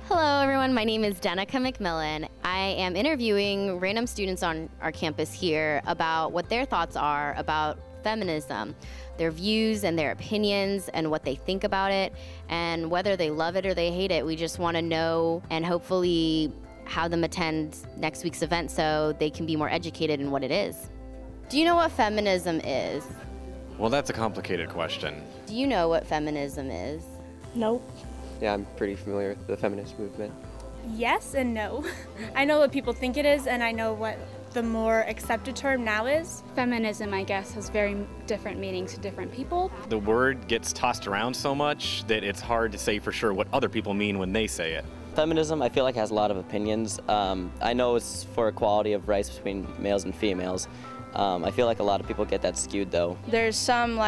Hello everyone, my name is Danica McMillan. I am interviewing random students on our campus here about what their thoughts are about feminism, their views and their opinions and what they think about it, and whether they love it or they hate it. We just want to know and hopefully have them attend next week's event so they can be more educated in what it is. Do you know what feminism is? Well, that's a complicated question. Do you know what feminism is? Nope. Yeah, I'm pretty familiar with the feminist movement. Yes and no. I know what people think it is, and I know what the more accepted term now is. Feminism, I guess, has very different meanings to different people. The word gets tossed around so much that it's hard to say for sure what other people mean when they say it. Feminism, I feel like, has a lot of opinions. I know it's for equality of rights between males and females. I feel like a lot of people get that skewed, though. There's some,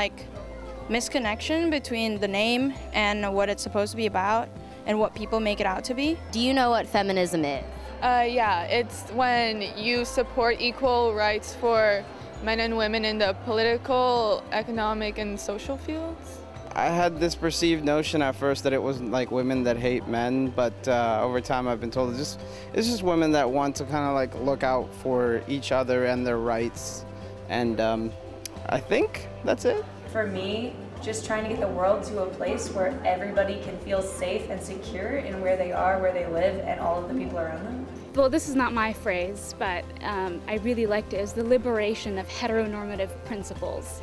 misconnection between the name and what it's supposed to be about and what people make it out to be. Do you know what feminism is? Yeah, it's when you support equal rights for men and women in the political, economic, and social fields. I had this perceived notion at first that it wasn't like women that hate men, but over time I've been told it's just women that want to kind of like look out for each other and their rights, and I think that's it. For me, just trying to get the world to a place where everybody can feel safe and secure in where they are, where they live, and all of the people around them. Well, this is not my phrase, but I really liked it as the liberation of heteronormative principles.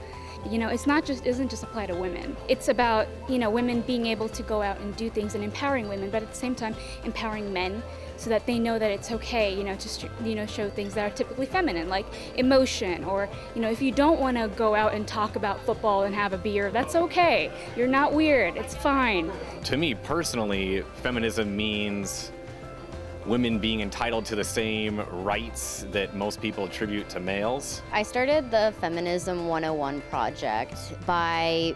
You know, isn't just applied to women. It's about, women being able to go out and do things and empowering women, but at the same time empowering men so that they know that it's okay, to show things that are typically feminine, like emotion, or, if you don't want to go out and talk about football and have a beer, that's okay. You're not weird, it's fine. To me personally, feminism means women being entitled to the same rights that most people attribute to males. I started the Feminism 101 project by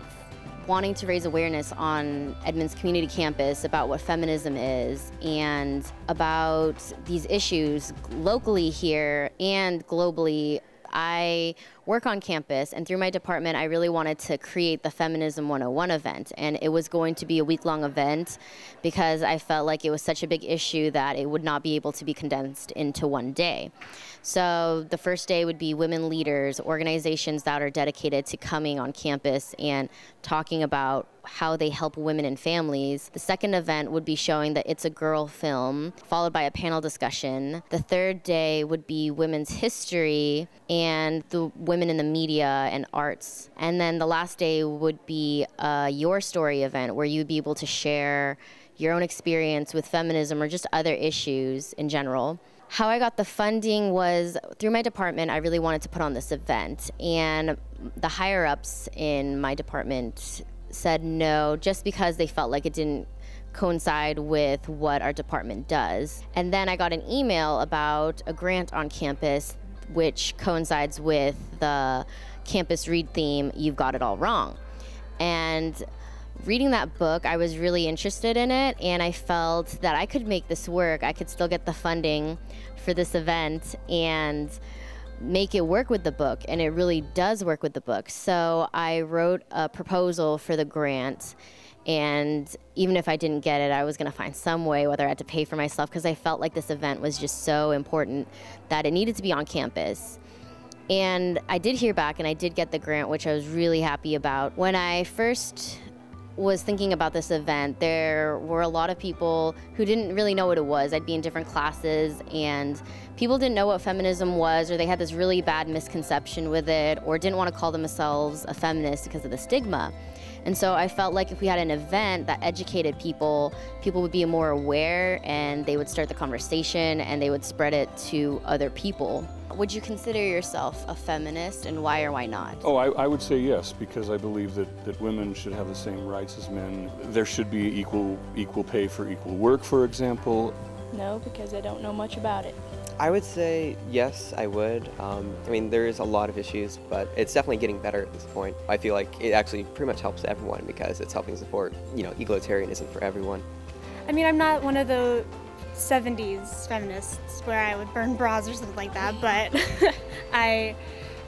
wanting to raise awareness on Edmonds Community Campus about what feminism is and about these issues locally here and globally. I work on campus, and through my department I really wanted to create the Feminism 101 event, and it was going to be a week-long event because I felt like it was such a big issue that it would not be able to be condensed into one day. So the first day would be women leaders, organizations that are dedicated to coming on campus and talking about how they help women and families. The second event would be showing the It's a Girl film, followed by a panel discussion. The third day would be women's history and the women in the media and arts. And then the last day would be a Your Story event where you'd be able to share your own experience with feminism or just other issues in general. How I got the funding was through my department. I really wanted to put on this event, and the higher-ups in my department said no, just because they felt like it didn't coincide with what our department does. And then I got an email about a grant on campus which coincides with the Campus Read theme, You've Got It All Wrong. And reading that book, I was really interested in it, and I felt that I could make this work. I could still get the funding for this event and make it work with the book, and it really does work with the book. So I wrote a proposal for the grant, and even if I didn't get it, I was gonna find some way, whether I had to pay for myself, because I felt like this event was just so important that it needed to be on campus. And I did hear back, and I did get the grant, which I was really happy about. When I first was thinking about this event, there were a lot of people who didn't really know what it was. I'd be in different classes, and people didn't know what feminism was, or they had this really bad misconception with it, or didn't want to call themselves a feminist because of the stigma. And so I felt like if we had an event that educated people, people would be more aware and they would start the conversation and they would spread it to other people. Would you consider yourself a feminist, and why or why not? Oh, I would say yes, because I believe that women should have the same rights as men. There should be equal pay for equal work, for example. No, because I don't know much about it. I would say yes, I would. I mean, there is a lot of issues, but it's definitely getting better at this point. I feel like it actually pretty much helps everyone because it's helping support, egalitarianism for everyone. I mean, I'm not one of the 70s feminists where I would burn bras or something like that, but I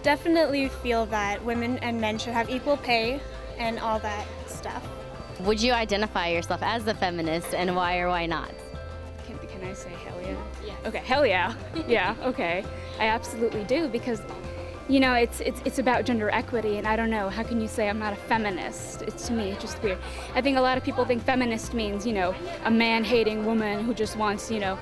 definitely feel that women and men should have equal pay and all that stuff. Would you identify yourself as a feminist, and why or why not? Can I say hell yeah? Yeah. Okay, hell yeah. Yeah, okay. I absolutely do, because it's about gender equity, and I don't know, how can you say I'm not a feminist? To me, it's just weird. I think a lot of people think feminist means, a man-hating woman who just wants, to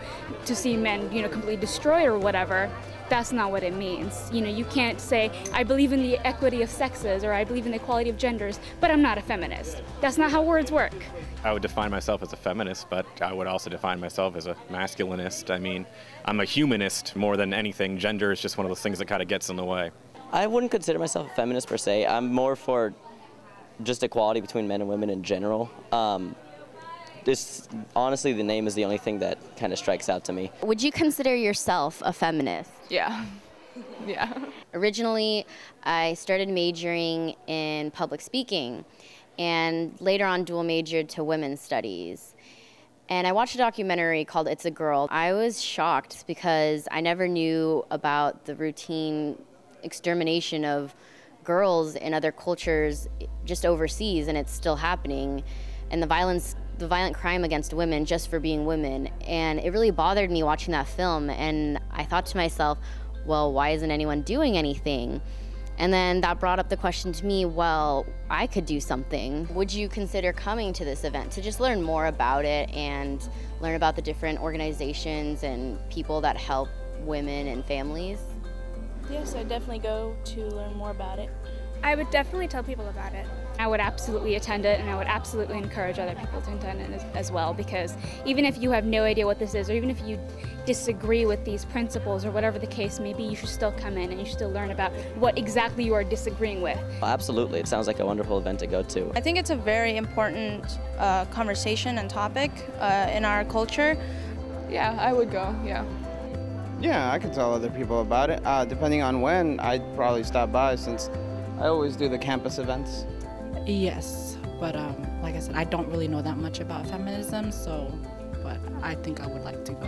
see men, completely destroyed or whatever. That's not what it means. You can't say, I believe in the equity of sexes, or I believe in the equality of genders, but I'm not a feminist. That's not how words work. I would define myself as a feminist, but I would also define myself as a masculinist. I mean, I'm a humanist more than anything. Gender is just one of those things that kind of gets in the way. I wouldn't consider myself a feminist per se. I'm more for just equality between men and women in general. Honestly, the name is the only thing that kind of strikes out to me. Would you consider yourself a feminist? Yeah. Yeah. Originally, I started majoring in public speaking, and later on dual majored to women's studies. And I watched a documentary called It's a Girl. I was shocked because I never knew about the routine extermination of girls in other cultures just overseas, and it's still happening, and the violent crime against women just for being women. And it really bothered me watching that film, and I thought to myself, well, why isn't anyone doing anything? And then that brought up the question to me, well, I could do something. Would you consider coming to this event to just learn more about it and learn about the different organizations and people that help women and families? Yes, I'd definitely go to learn more about it. I would definitely tell people about it. I would absolutely attend it, and I would absolutely encourage other people to attend it as well, because even if you have no idea what this is, or even if you disagree with these principles or whatever the case may be, you should still come in and you should still learn about what exactly you are disagreeing with. Absolutely, it sounds like a wonderful event to go to. I think it's a very important conversation and topic in our culture. Yeah, I would go, yeah. Yeah, I could tell other people about it. Depending on when, I'd probably stop by since I always do the campus events. Yes, but like I said, I don't really know that much about feminism, but I think I would like to go.